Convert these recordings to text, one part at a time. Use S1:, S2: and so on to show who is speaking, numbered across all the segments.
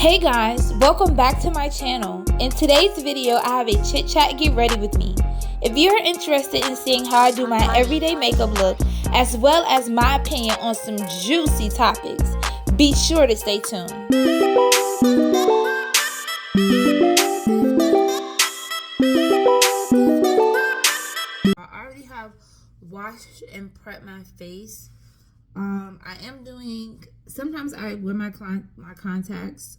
S1: Hey guys, welcome back to my channel. In today's video, I have a chit chat get ready with me. If you're interested in seeing how I do my everyday makeup look, as well as my opinion on some juicy topics, be sure to stay tuned. I already have washed and prepped my face. I am doing, sometimes I wear my contacts,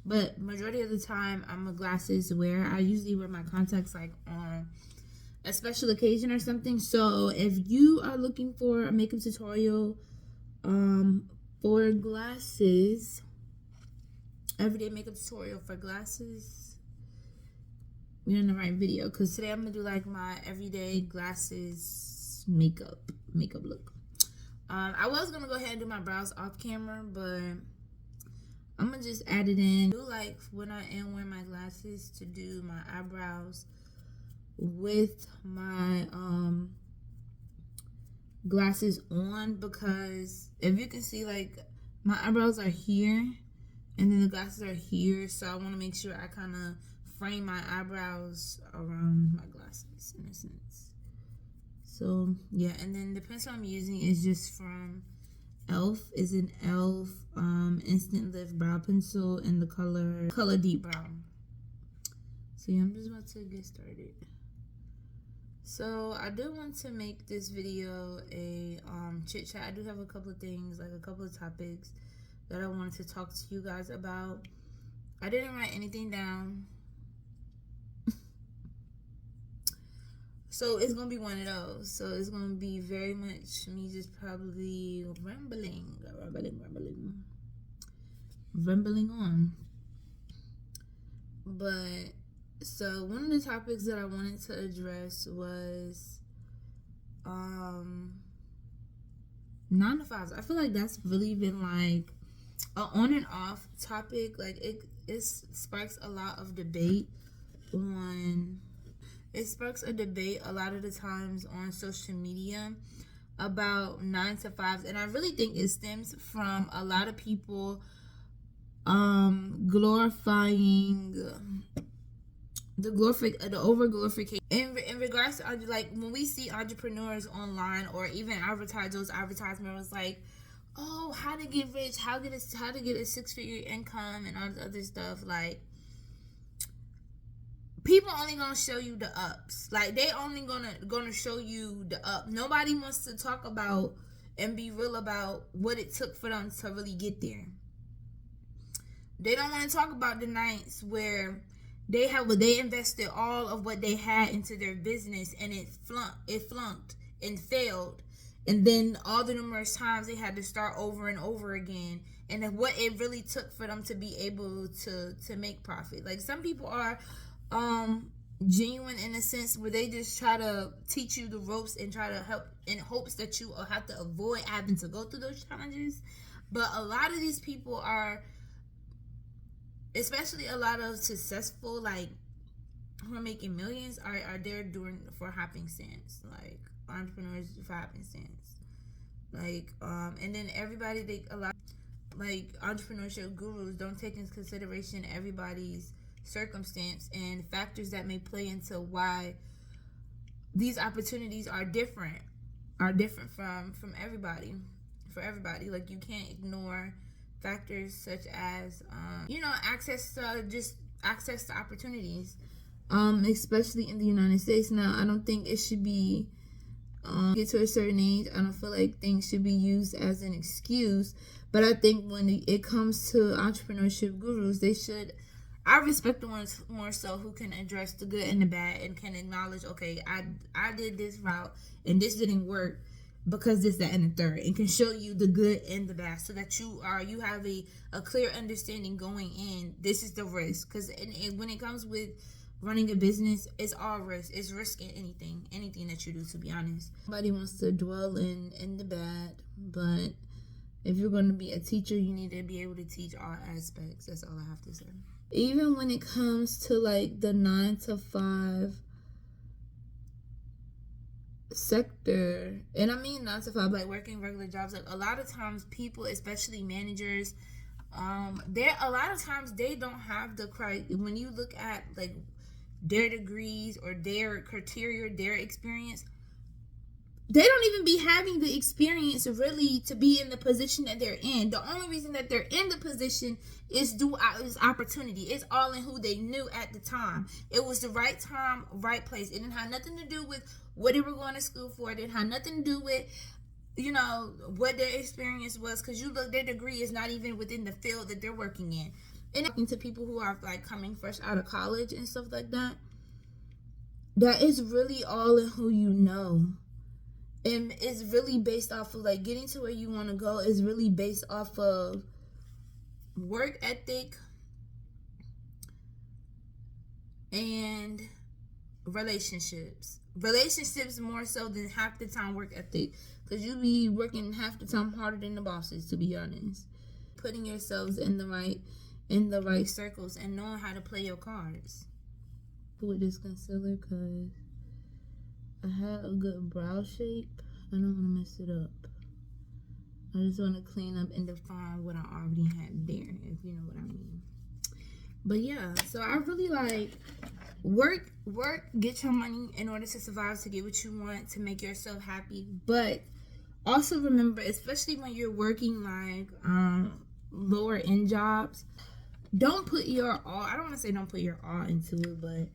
S1: but majority of the time I'm a glasses wearer. I usually wear my contacts like on a special occasion or something. So if you are looking for a makeup tutorial for glasses, everyday makeup tutorial for glasses, you're in the right video, because today I'm gonna do like my everyday glasses makeup look. I was gonna go ahead and do my brows off camera, but I'm gonna just add it in. I do like when I am wearing my glasses to do my eyebrows with my glasses on, because if you can see, like, my eyebrows are here and then the glasses are here, so I want to make sure I kind of frame my eyebrows around my glasses in a sense. So yeah, and then the pencil I'm using is just from e.l.f. Is an e.l.f. Instant Lift Brow Pencil in the color Deep Brown. So yeah, I'm just about to get started. So I do want to make this video a chit chat. I do have a couple of things, like a couple of topics that I wanted to talk to you guys about. I didn't write anything down. So it's going to be one of those. So it's going to be very much me just probably rambling on. But, so one of the topics that I wanted to address was 9 to 5s. I feel like that's really been like an on and off topic. Like it sparks a lot of debate on... It sparks a debate a lot of the times on social media about 9 to 5s, and I really think it stems from a lot of people glorifying the over glorification in regards to, like, when we see entrepreneurs online or even advertisements like, oh, how to get rich, how to get a 6-figure income and all this other stuff. Like, people only gonna show you the ups. Like, they only gonna show you the up. Nobody wants to talk about and be real about what it took for them to really get there. They don't want to talk about the nights where they invested all of what they had into their business and it flunked and failed, and then all the numerous times they had to start over and over again, and then what it really took for them to be able to make profit. Like, some people are genuine in a sense where they just try to teach you the ropes and try to help in hopes that you will have to avoid having to go through those challenges. But a lot of these people are, especially a lot of successful, like, who are making millions, are there doing for happenstance, like entrepreneurs for happenstance. Like, and then everybody, a lot like entrepreneurship gurus don't take into consideration everybody's circumstance and factors that may play into why these opportunities are different from everybody. Like, you can't ignore factors such as access to opportunities, especially in the United States. Now, I don't think it should be get to a certain age, I don't feel like things should be used as an excuse. But I think when it comes to entrepreneurship gurus, they should. I respect the ones more so who can address the good and the bad and can acknowledge, okay, I did this route and this didn't work because this, that, and the third, and can show you the good and the bad, so that you have a clear understanding going in. This is the risk, because when it comes with running a business, it's all risk. It's risking anything that you do, to be honest. Nobody wants to dwell in the bad, but if you're going to be a teacher, you need to be able to teach all aspects. That's all I have to say. Even when it comes to like the 9 to 5 sector, and I mean 9 to 5, like working regular jobs, like a lot of times people, especially managers, There a lot of times they don't have the when you look at like their degrees or their criteria, their experience, they don't even be having the experience really to be in the position that they're in. The only reason that they're in the position is is opportunity. It's all in who they knew at the time. It was the right time, right place. It didn't have nothing to do with what they were going to school for. It didn't have nothing to do with, you know, what their experience was, because you look, their degree is not even within the field that they're working in. And talking to people who are like coming fresh out of college and stuff like that, that is really all in who you know. And it's really based off of like getting to where you want to go is really based off of work ethic and relationships more so than half the time work ethic, because you be working half the time harder than the bosses, to be honest. Putting yourselves in the right circles and knowing how to play your cards. With this concealer, because I had a good brow shape. I don't want to mess it up. I just want to clean up and define what I already had there, if you know what I mean. But yeah, so I really like work, get your money in order to survive, to get what you want, to make yourself happy. But also remember, especially when you're working like lower end jobs, don't put your all, I don't want to say don't put your all into it, but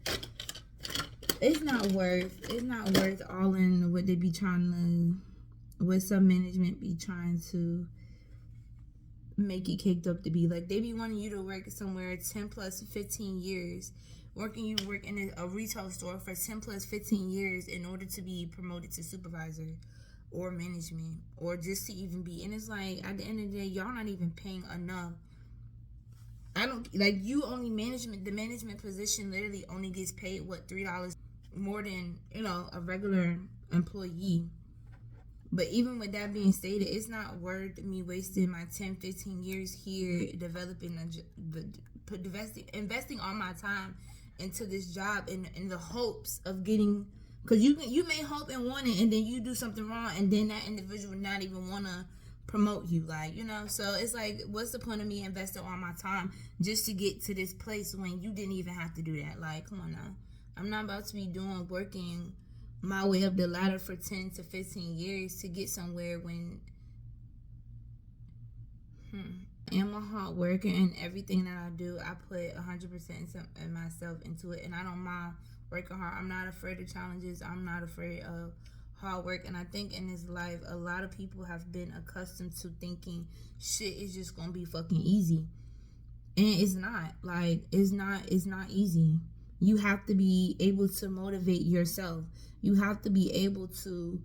S1: it's not worth all in what they be trying to, what some management be trying to make it caked up to be. Like, they be wanting you to work somewhere 10 plus 15 years, work in a retail store for 10 plus 15 years in order to be promoted to supervisor or management, or just to even be. And it's like, at the end of the day, y'all not even paying enough. I don't, like, you only the management position literally only gets paid, what, $3 more than, you know, a regular employee. But even with that being stated, it's not worth me wasting my 10, 15 years here developing, investing all my time into this job in the hopes of getting, because you may hope and want it, and then you do something wrong, and then that individual would not even want to promote you, like, you know. So it's like, what's the point of me investing all my time just to get to this place when you didn't even have to do that? Like, come on now. I'm not about to be working my way up the ladder for 10 to 15 years to get somewhere when I am a hard worker, and everything that I do, I put 100% in myself into it, and I don't mind working hard. I'm not afraid of challenges. I'm not afraid of hard work. And I think in this life, a lot of people have been accustomed to thinking shit is just gonna be fucking easy, and it's not. Like, it's not easy. You have to be able to motivate yourself. You have to be able to,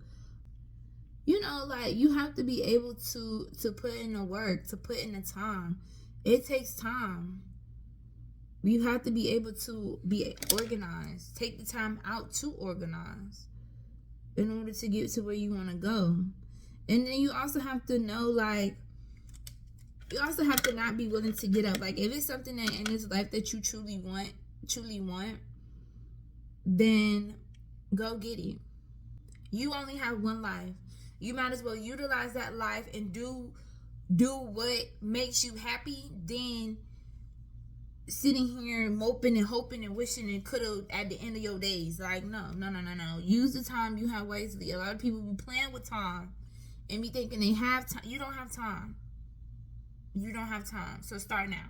S1: you know, like, you have to be able to put in the work, to put in the time. It takes time. You have to be able to be organized. Take the time out to organize in order to get to where you want to go. And then you also have to know, like, you also have to not be willing to get up. Like, if it's something that in this life that you truly want, then go get it. You only have one life. You might as well utilize that life and do what makes you happy, than sitting here moping and hoping and wishing and could have at the end of your days. Like, no. Use the time you have wisely. A lot of people be playing with time and be thinking they have time. You don't have time. So start now.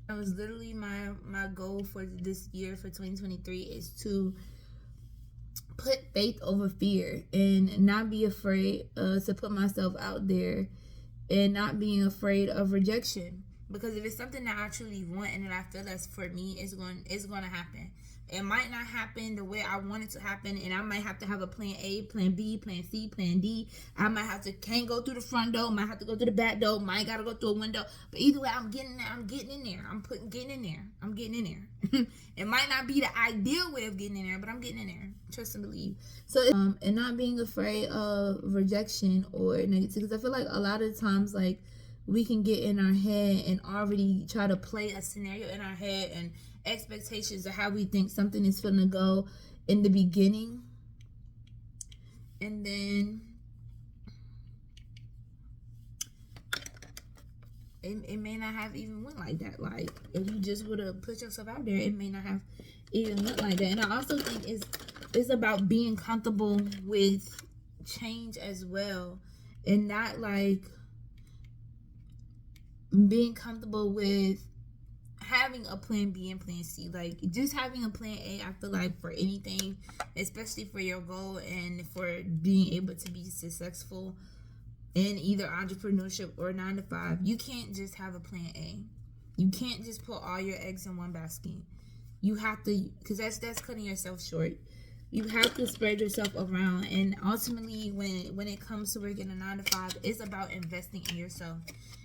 S1: That was literally my goal for this year, for 2023, is to put faith over fear and not be afraid to put myself out there, and not being afraid of rejection. Because if it's something that I truly want and that I feel that's for me, it's going to happen. It might not happen the way I want it to happen, and I might have to have a plan A, plan B, plan C, plan D. I might have to can't go through the front door, might have to go through the back door, might gotta go through a window. But either way, I'm getting in there. I'm getting in there. It might not be the ideal way of getting in there, but I'm getting in there. Trust and believe. So, and not being afraid of rejection or negative, because I feel like a lot of times, like, we can get in our head and already try to play a scenario in our head and expectations of how we think something is going to go in the beginning, and then it may not have even went like that. Like, if you just would have put yourself out there, it may not have even went like that. And I also think it's about being comfortable with change as well, and not like being comfortable with having a plan B and plan C. Like, just having a plan A, I feel like, for anything, especially for your goal and for being able to be successful in either entrepreneurship or 9 to 5, you can't just have a plan A. You can't just put all your eggs in one basket. You have to, because that's cutting yourself short. You have to spread yourself around, and ultimately, when it comes to working a 9 to 5, it's about investing in yourself.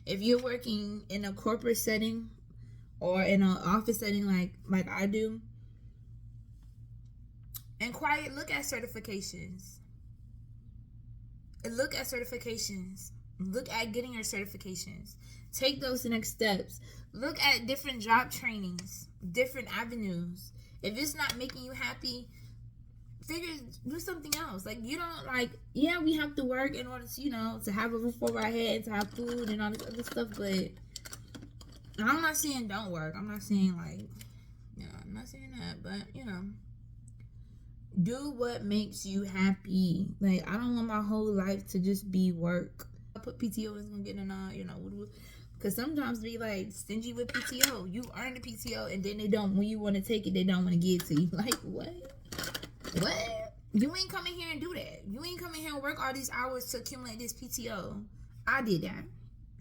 S1: If you're working in a corporate setting or in an office setting like I do, and quiet, look at certifications. Look at certifications. Look at getting your certifications. Take those next steps. Look at different job trainings, different avenues. If it's not making you happy, do something else. Like, you don't, like, yeah, we have to work in order to, to have a roof over our head, to have food and all this other stuff, but I'm not saying don't work. I'm not saying, like, I'm not saying that, but, do what makes you happy. Like, I don't want my whole life to just be work. I put PTO is gonna get in on, because sometimes be like stingy with PTO. You earn the PTO, and then they don't, when you want to take it, they don't want to give it to you. Like, what? You ain't coming here and do that. You ain't coming here and work all these hours to accumulate this PTO. I did that.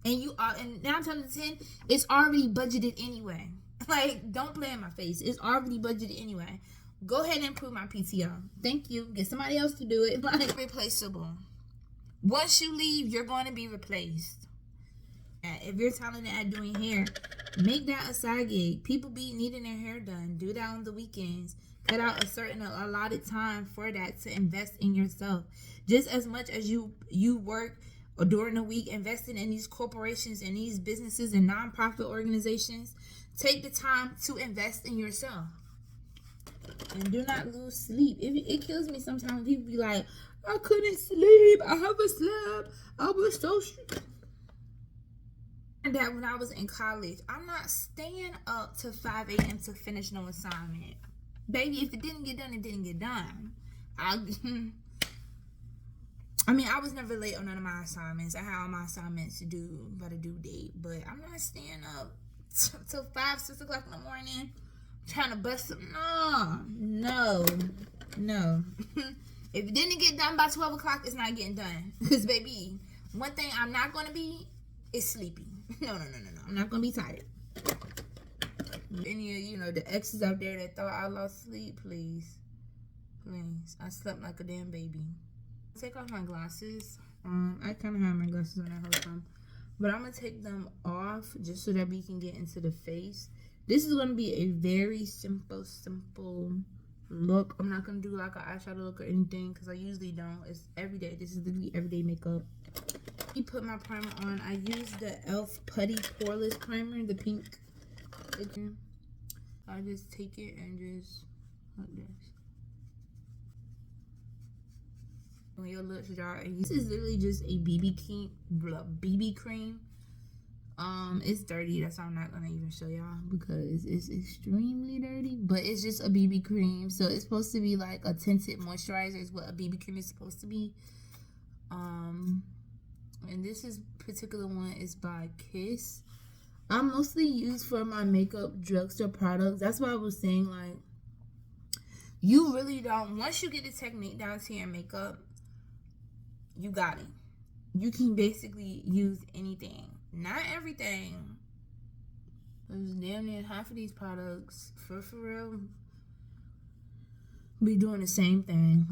S1: And 9 times 10, it's already budgeted anyway. Like, don't play in my face. It's already budgeted anyway. Go ahead and improve my PTO. Thank you. Get somebody else to do it. Like, replaceable. Once you leave, you're going to be replaced. If you're talented at doing hair, make that a side gig. People be needing their hair done. Do that on the weekends. Cut out a certain allotted time for that to invest in yourself. Just as much as you work or during the week investing in these corporations and these businesses and nonprofit organizations, take the time to invest in yourself. And do not lose sleep. It kills me sometimes when people be like, I couldn't sleep. I haven't slept. I was so stressed. And that when I was in college, I'm not staying up to 5 a.m. to finish no assignment. Baby, if it didn't get done, it didn't get done. I mean, I was never late on none of my assignments. I had all my assignments to do by the due date. But I'm not staying up till 5, 6 o'clock in the morning trying to bust them. No. If it didn't get done by 12 o'clock, it's not getting done. Because, baby, one thing I'm not going to be is sleepy. No. I'm not going to be tired. Any of the exes out there that thought I lost sleep, please. I slept like a damn baby. Take off my glasses. I kind of have my glasses on that whole time, but I'm gonna take them off just so that we can get into the face. This is gonna be a very simple look. I'm not gonna do like an eyeshadow look or anything because I usually don't. It's everyday. This is literally everyday makeup. Let me put my primer on. I use the e.l.f. Putty Poreless Primer, the pink. I just take it and just like this. When your lips dry, this is literally just a BB cream. It's dirty. That's why I'm not gonna even show y'all because it's extremely dirty. But it's just a BB cream, so it's supposed to be like a tinted moisturizer. Is what a BB cream is supposed to be. And this particular one is by Kiss. I mostly use for my makeup drugstore products. That's why I was saying, like, you really don't, once you get the technique down to your makeup, you got it. You can basically use anything. Not everything. There's damn near half of these products, for real, be doing the same thing.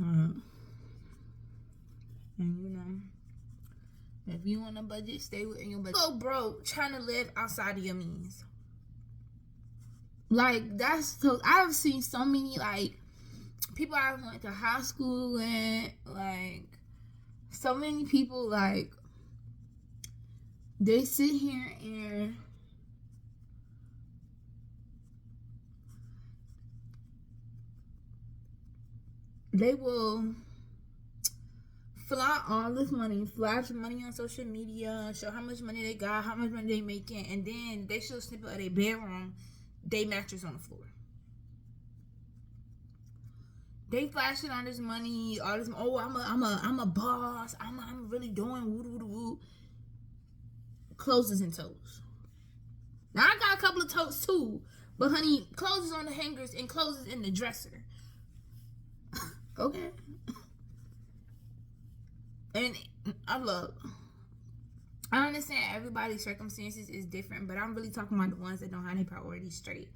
S1: And if you want a budget, stay within your budget. Go broke trying to live outside of your means. Like, that's so. I've seen so many, like, people I went to high school with, like, so many people, like, they sit here and they will flaunt all this money, flash money on social media, show how much money they got, how much money they making, and then they show a snippet of their bedroom, they mattress on the floor. They flashing all this money, all this. Oh, I'm a boss. I'm really doing woo woo woo. Clothes and toes. Now I got a couple of toes too, but honey, clothes is on the hangers and clothes is in the dresser. Okay. And I understand everybody's circumstances is different, but I'm really talking about the ones that don't have their priorities straight.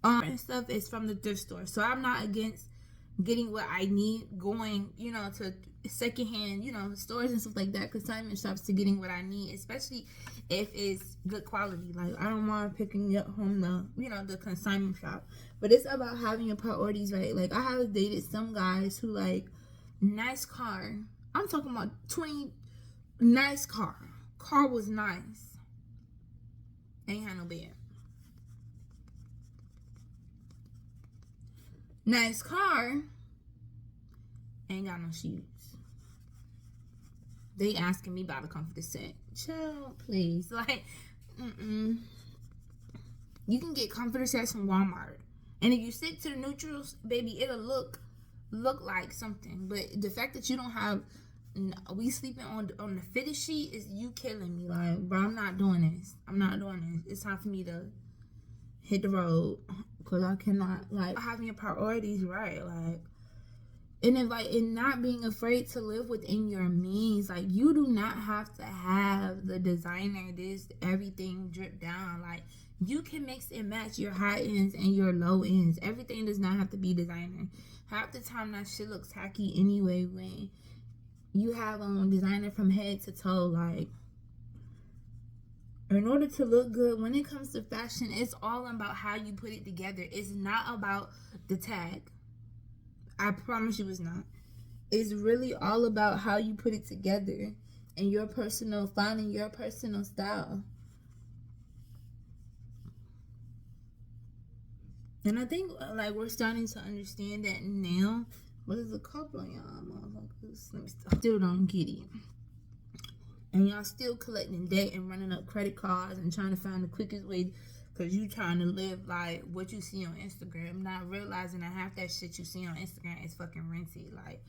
S1: And stuff is from the thrift store, so I'm not against getting what I need, going, to secondhand, stores and stuff like that, consignment shops, to getting what I need, especially if it's good quality. Like, I don't mind picking up from the consignment shop, but it's about having your priorities right. Like, I have dated some guys who, like, nice car. I'm talking about nice car. Car was nice. Ain't had no bed. Nice car. Ain't got no shoes. They asking me about a comforter set. Child, please. Like, You can get comforter sets from Walmart. And if you stick to the neutrals, baby, it'll look like something. But the fact that you don't have... we sleeping on the fitted sheet is you killing me. Like, bro, I'm not doing this. It's time for me to hit the road, because I cannot, like, having your priorities right, like, and not being afraid to live within your means. Like, you do not have to have the designer, everything drip down. Like, you can mix and match your high ends and your low ends. Everything does not have to be designer. Half the time that shit looks tacky anyway when you have designer from head to toe. Like, in order to look good, when it comes to fashion, it's all about how you put it together. It's not about the tag. I promise you it's not. It's really all about how you put it together and finding your personal style. And I think, like, we're starting to understand that now. But there's a couple of y'all motherfuckers still don't get it. And y'all still collecting debt and running up credit cards and trying to find the quickest way, because you trying to live like what you see on Instagram, not realizing that half that shit you see on Instagram is fucking rented. Like,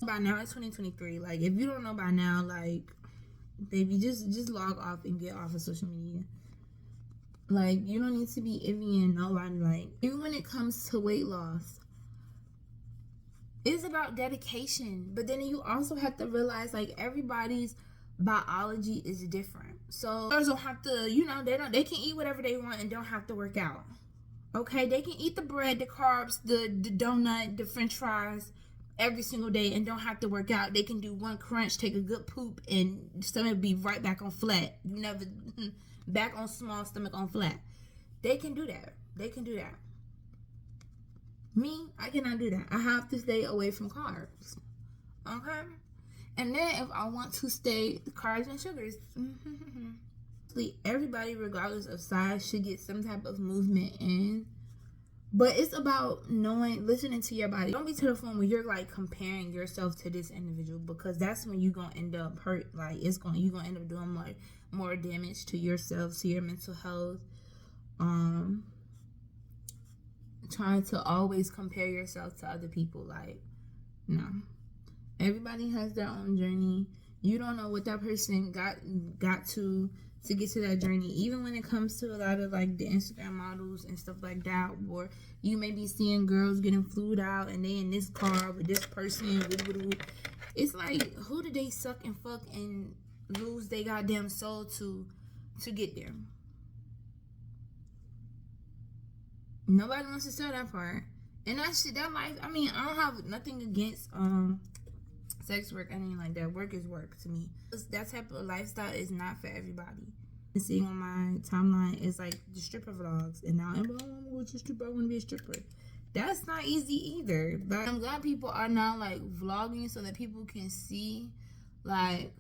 S1: by now it's 2023. Like, if you don't know by now, like, baby, just log off and get off of social media. Like, you don't need to be envying nobody. Like, even when it comes to weight loss, it's about dedication. But then you also have to realize, like, everybody's biology is different. So girls don't have to, they can eat whatever they want and don't have to work out. Okay, they can eat the bread, the carbs, the donut, the french fries every single day and don't have to work out. They can do one crunch, take a good poop, and stomach be right back on flat. You never back on small, stomach on flat. They can do that. Me, I cannot do that. I have to stay away from carbs. Okay? And then if I want to stay, carbs and sugars. Everybody, regardless of size, should get some type of movement in. But it's about listening to your body. Don't be to the point where you're, like, comparing yourself to this individual, because that's when you're going to end up hurt. Like, you're going to end up doing more damage to yourself, to your mental health. Trying to always compare yourself to other people. Like, no. Everybody has their own journey. You don't know what that person got to get to that journey. Even when it comes to a lot of, like, the Instagram models and stuff like that, or you may be seeing girls getting flued out and they in this car with this person. It's like, who did they suck and fuck and lose their goddamn soul to get there? Nobody wants to sell that part. And that shit, that life, I mean, I don't have nothing against sex work. I mean, like, that work is work to me. That type of lifestyle is not for everybody. Seeing on my timeline is like the stripper vlogs, and now I'm going to go to a stripper. I want to be a stripper. That's not easy either. But I'm glad people are now, like, vlogging so that people can see, like,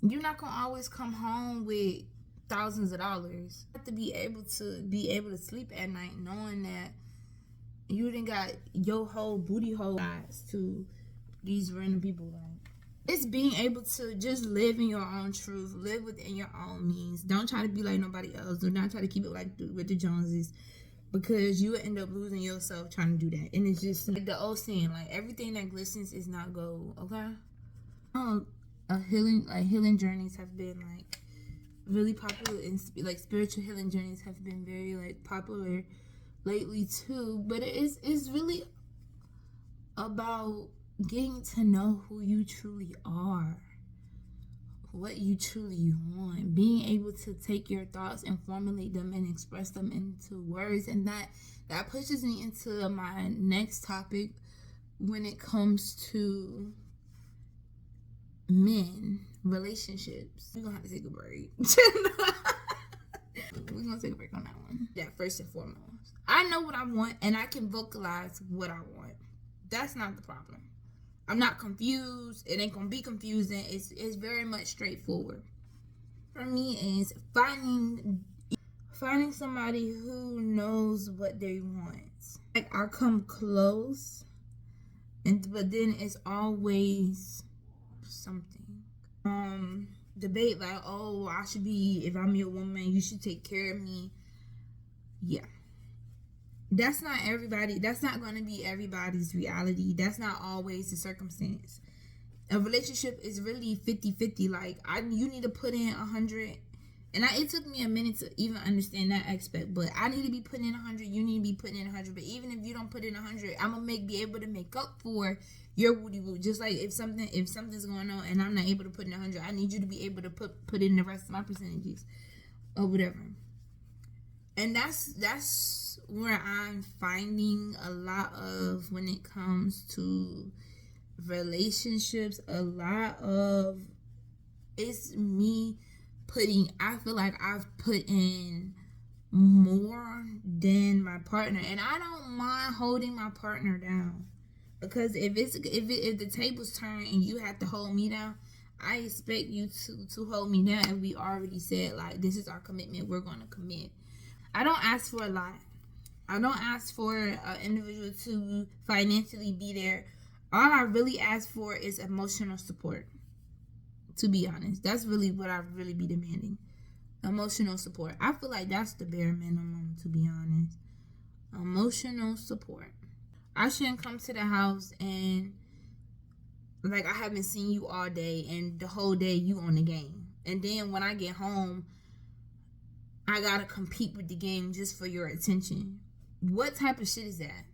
S1: you're not gonna always come home with thousands of dollars. You have to be able to sleep at night knowing that you didn't got your whole booty hole eyes to these random people. Like, It's being able to just live in your own truth, live within your own means. Don't try to be like nobody else. Do not try to keep it like with the Joneses, because you will end up losing yourself trying to do that. And it's just like the old saying, like, everything that glistens is not gold. Okay. Healing journeys have been like really popular, and like spiritual healing journeys have been very like popular lately too. But it's really about getting to know who you truly are, what you truly want, being able to take your thoughts and formulate them and express them into words. And that pushes me into my next topic when it comes to men, relationships. We're gonna have to take a break. We're gonna take a break on that one. Yeah, first and foremost, I know what I want and I can vocalize what I want. That's not the problem. I'm not confused. It ain't gonna be confusing. It's very much straightforward. For me, is finding somebody who knows what they want. Like, I come close, but then it's always something. Debate like, oh, I should be, if I'm your woman, you should take care of me. Yeah. That's not everybody. That's not going to be everybody's reality. That's not always the circumstance. A relationship is really 50-50. Like, you need to put in 100. And it took me a minute to even understand that aspect. But I need to be putting in 100. You need to be putting in 100. But even if you don't put in 100, I'm going to be able to make up for your woody woo. Just like if something's going on and I'm not able to put in 100, I need you to be able to put in the rest of my percentages or whatever. And that's where I'm finding a lot of, when it comes to relationships, a lot of it's me I feel like I've put in more than my partner, and I don't mind holding my partner down, because if the tables turn and you have to hold me down, I expect you to hold me down. And we already said, like, this is our commitment, we're going to commit. I don't ask for a lot. I don't ask for an individual to financially be there. All I really ask for is emotional support. To be honest, that's really what I really be demanding. Emotional support. I feel like that's the bare minimum, to be honest. Emotional support. I shouldn't come to the house and, like, I haven't seen you all day and the whole day you on the game. And then when I get home, I gotta compete with the game just for your attention. What type of shit is that?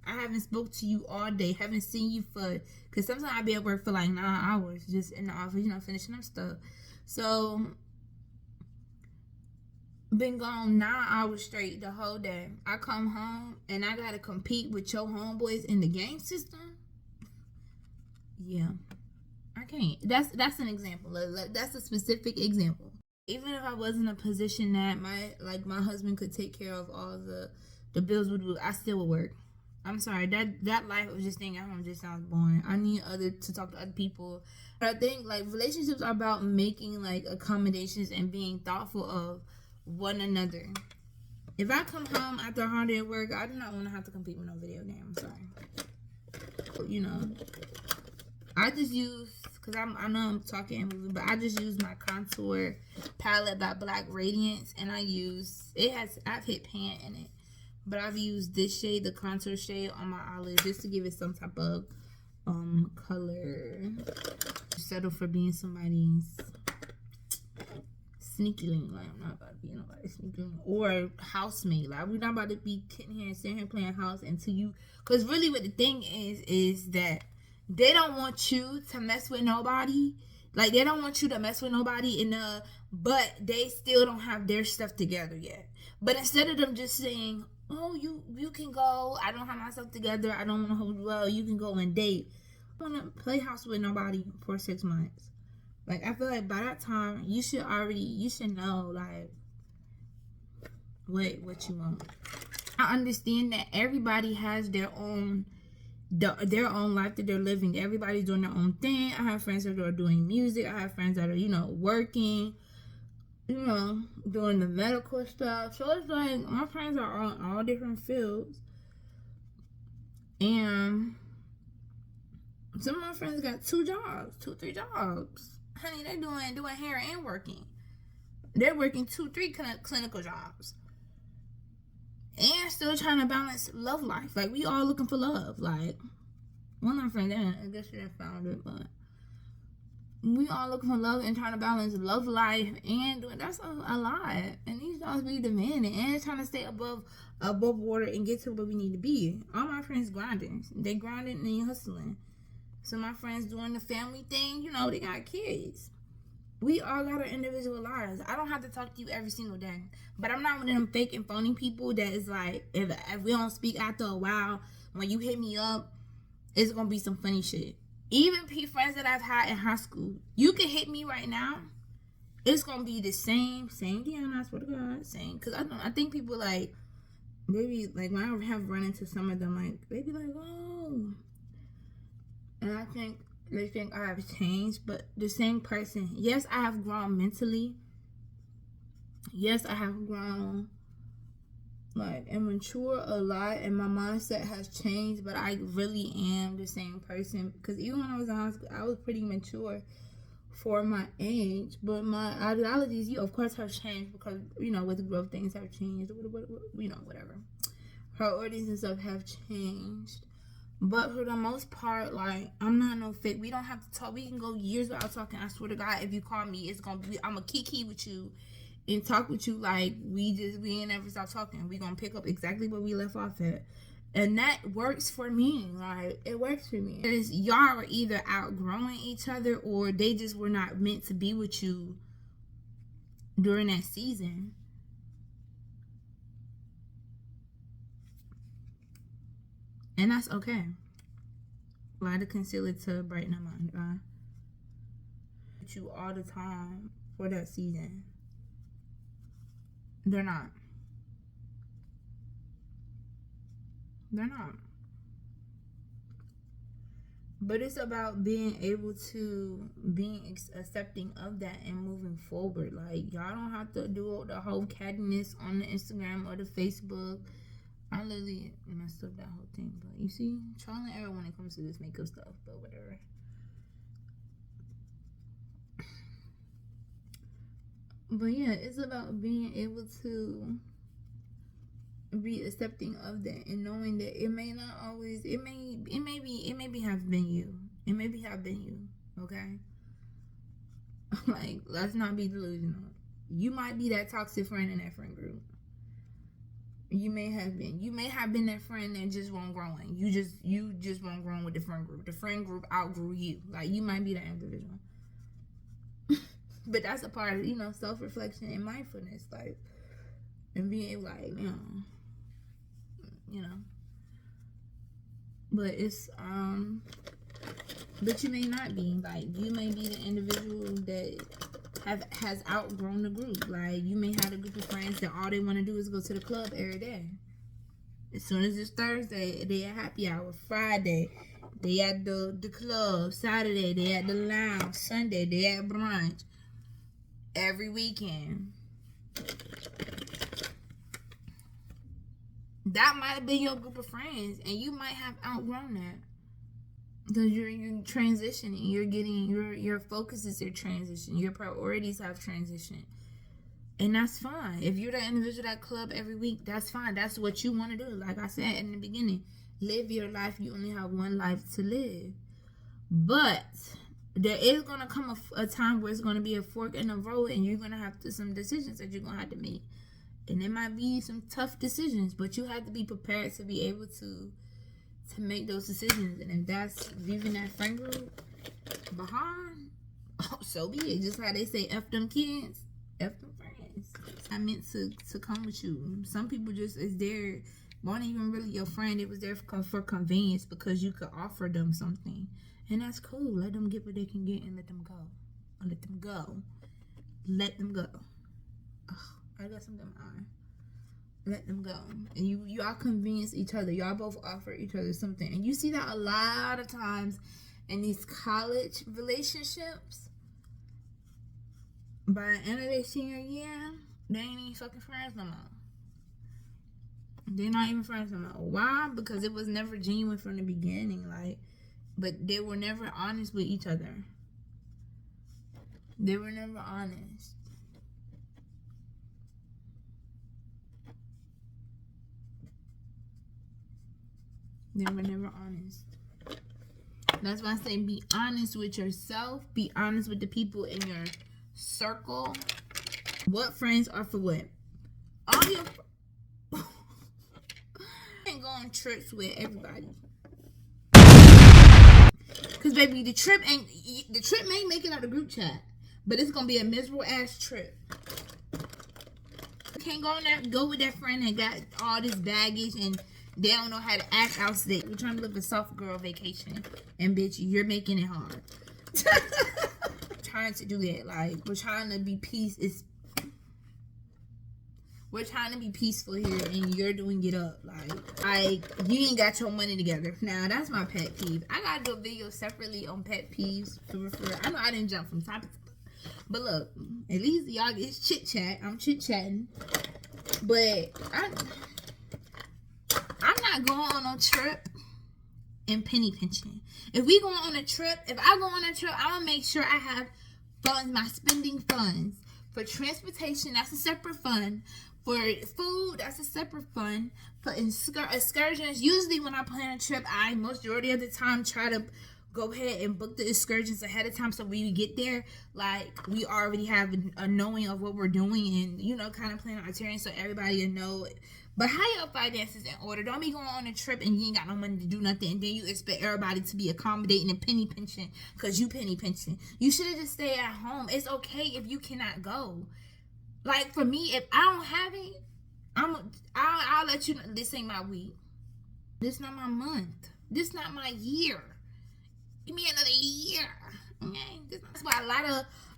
S1: I haven't spoke to you all day, haven't seen you because sometimes I be at work for like 9 hours, just in the office, finishing up stuff. So, been gone 9 hours straight the whole day. I come home and I gotta compete with your homeboys in the game system. Yeah, I can't. That's an example. That's a specific example. Even if I was in a position that my husband could take care of all the bills, I still would work. I'm sorry, that life of just staying at home just sounds boring. I need to talk to other people. But I think, like, relationships are about making, like, accommodations and being thoughtful of one another. If I come home after a hard day at work, I do not want to have to compete with no video game. I'm sorry. I just use, because I know I'm talking and moving, but I just use my contour palette by Black Radiance, and I've hit pan in it. But I've used this shade, the contour shade, on my eyelids just to give it some type of color. Settle for being somebody's sneaky link. Like, I'm not about to be nobody's sneaky link. Or housemate. Like, we're not about to be sitting here playing house until you... Because really what the thing is that they don't want you to mess with nobody. Like, they don't want you to mess with nobody but they still don't have their stuff together yet. But instead of them just saying, oh, you can go, I don't have myself together, I don't want to hold you well, you can go and date. I don't want to play house with nobody for 6 months. Like, I feel like by that time, you should know, like, what you want. I understand that everybody has their own life that they're living. Everybody's doing their own thing. I have friends that are doing music. I have friends that are, working, doing the medical stuff. So it's like, my friends are on all different fields. And Some of my friends got 2 jobs, 2, 3 jobs. Honey, they're doing hair and working. They're working 2, 3 clinical jobs. And still trying to balance love life. Like, we all looking for love. Like, one of my friends, I guess she didn't found it, but we all looking for love and trying to balance love life and that's a lot. And these jobs be demanding and trying to stay above water and get to where we need to be. All my friends grinding. They grinding and they hustling. So my friends doing the family thing, you know, they got kids. We all got our individual lives. I don't have to talk to you every single day. But I'm not one of them fake and phony people that is like, if we don't speak after a while, when you hit me up, it's going to be some funny shit. Even friends that I've had in high school, you can hit me right now. It's going to be the same Deonna, I swear to God, same. Because I think people like, maybe, like, when I have run into some of them, like, they be like, oh. And I think they think I have changed, but the same person. Yes, I have grown mentally. Yes, I have grown, like, and mature a lot, and my mindset has changed, but I really am the same person. Because even when I was in high school, I was pretty mature for my age, but my ideologies, of course, have changed because, you know, with growth, things have changed, you know, whatever. Priorities and stuff have changed. But for the most part, like, I'm not no fake. We don't have to talk. We can go years without talking. I swear to God, if you call me, it's gonna be, I'm gonna kiki with you and talk with you like we ain't never stop talking. We gonna pick up exactly where we left off at. And that works for me. Like, it works for me. Because y'all are either outgrowing each other or they just were not meant to be with you during that season. And that's okay. Light a concealer to brighten up mind, right? With you all the time for that season. They're not. They're not. But it's about being able to being accepting of that and moving forward. Like, y'all don't have to do the whole cattiness on the Instagram or the Facebook. I literally messed up that whole thing, but you see, trial and error when it comes to this makeup stuff, but whatever. But yeah, it's about being able to be accepting of that and knowing that it may not always, it may have been you. It maybe have been you, okay? Like, let's not be delusional. You might be that toxic friend in that friend group. You may have been that friend that just won't grow in. You just won't grow in with the friend group. The friend group outgrew you. Like, you might be that individual. But that's a part of, you know, self-reflection and mindfulness, like, and being able, like, you know. But it's but you may not be. Like, you may be the individual that has outgrown the group. Like, you may have a group of friends that all they want to do is go to the club every day. As soon as it's Thursday, they at happy hour. Friday, they at the club. Saturday, they at the lounge. Sunday, they at brunch. Every weekend. That might have been your group of friends, and you might have outgrown that. Because you're transitioning, you're getting your focuses are transitioning, your priorities have transitioned, and that's fine. If you're the individual at club every week, that's fine. That's what you want to do. Like I said in the beginning, live your life. You only have one life to live, but there is gonna come a time where it's gonna be a fork in the road, and you're gonna have some decisions that you're gonna have to make, and it might be some tough decisions, but you have to be prepared to be able to make those decisions. And if that's leaving that friend group behind, so be it. Just how they say, F them kids, F them friends. It's not meant to come with you. Some people just is there, weren't even really your friend. It was there for convenience because you could offer them something. And that's cool. Let them get what they can get and let them go. Let them go. Let them go. Oh, I got something in my eye. Let them go. And y'all convenience each other. Y'all both offer each other something. And you see that a lot of times in these college relationships. By the end of their senior year, they ain't even fucking friends no more. They're not even friends no more. Why? Because it was never genuine from the beginning. Like, but they were never honest with each other. They were never honest. They were never honest. That's why I say be honest with yourself. Be honest with the people in your circle. What friends are for what? All your and go on trips with everybody. Cause baby, the trip may make it out of group chat, but it's gonna be a miserable ass trip. You can't go on there, go with that friend that got all this baggage and they don't know how to act outside. We're trying to live a soft girl vacation, and bitch, you're making it hard. Trying to do that, like we're trying to be we're trying to be peaceful here, and you're doing it up. Like you ain't got your money together. Now that's my pet peeve. I gotta do a video separately on pet peeves. I know I didn't jump from topic, but look, at least y'all get chit chat. I'm chit chatting, but I'm not going on a trip and penny pinching. If we going on a trip, if I go on a trip, I'm gonna make sure I have funds, my spending funds. For transportation, that's a separate fund. For food, that's a separate fund. For excursions, usually when I plan a trip, I majority of the time try to go ahead and book the excursions ahead of time, so when we get there, like we already have a knowing of what we're doing, and you know, kind of plan our itinerary so everybody will know. But how your finances in order. Don't be going on a trip and you ain't got no money to do nothing, and then you expect everybody to be accommodating and penny pinching because you penny pinching. You should have just stayed at home. It's okay if you cannot go. Like for me, if I don't have it, I'll let you know. This ain't my week. This not my month. This not my year. Give me another year. Okay, that's why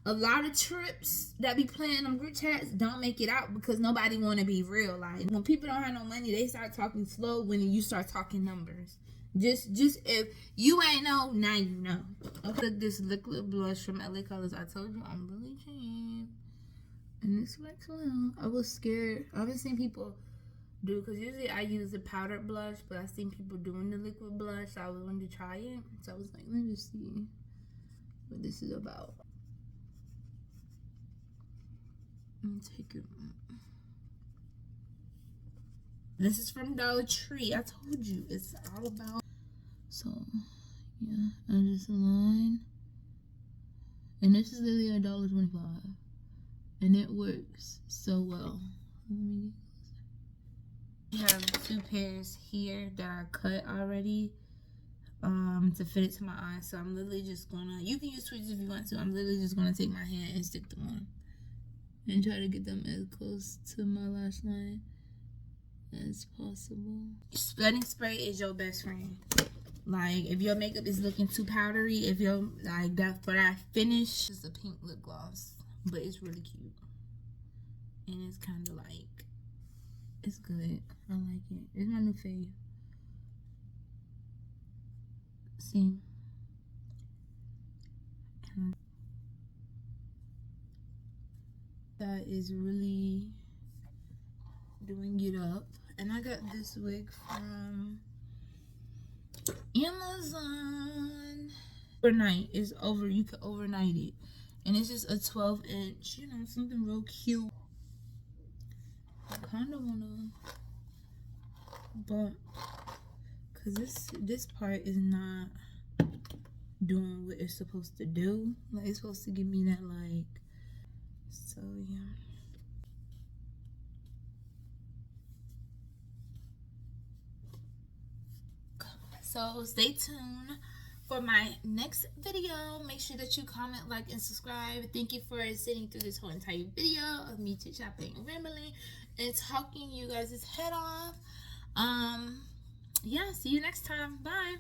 S1: a lot of trips that be playing on group chats don't make it out, because nobody want to be real. Like when people don't have no money, they start talking slow when you start talking numbers. Just if you ain't know, now you know. Okay, this liquid blush from LA Colors. I told you I'm really cheap, and this works well. I was scared. I've been seeing people do, because usually I use the powdered blush, but I seen people doing the liquid blush, so I was wanting to try it. So I was like, let me just see what this is about. Let me take it. This is from Dollar Tree. I told you it's all about. So yeah, I just line, and this is literally $1.25, and it works so well. Let me. I have 2 pairs here that are cut already to fit it to my eye, so I'm literally just gonna, you can use tweezers if you want to. I'm literally just gonna take my hand and stick them on and try to get them as close to my lash line as possible. Setting spray is your best friend. Like if your makeup is looking too powdery, if you're like that, for that finish, it's a pink lip gloss, but it's really cute, and it's kind of like, it's good. I like it. It's my new fave. See? That is really doing it up. And I got this wig from Amazon. Overnight is over. You can overnight it. And it's just a 12-inch, you know, something real cute. I kind of want to bump, because this part is not doing what it's supposed to do. Like it's supposed to give me that, like, so yeah. So stay tuned for my next video. Make sure that you comment, like, and subscribe. Thank you for sitting through this whole entire video of me chit chatting and rambling and talking you guys' head off. Yeah, see you next time. Bye.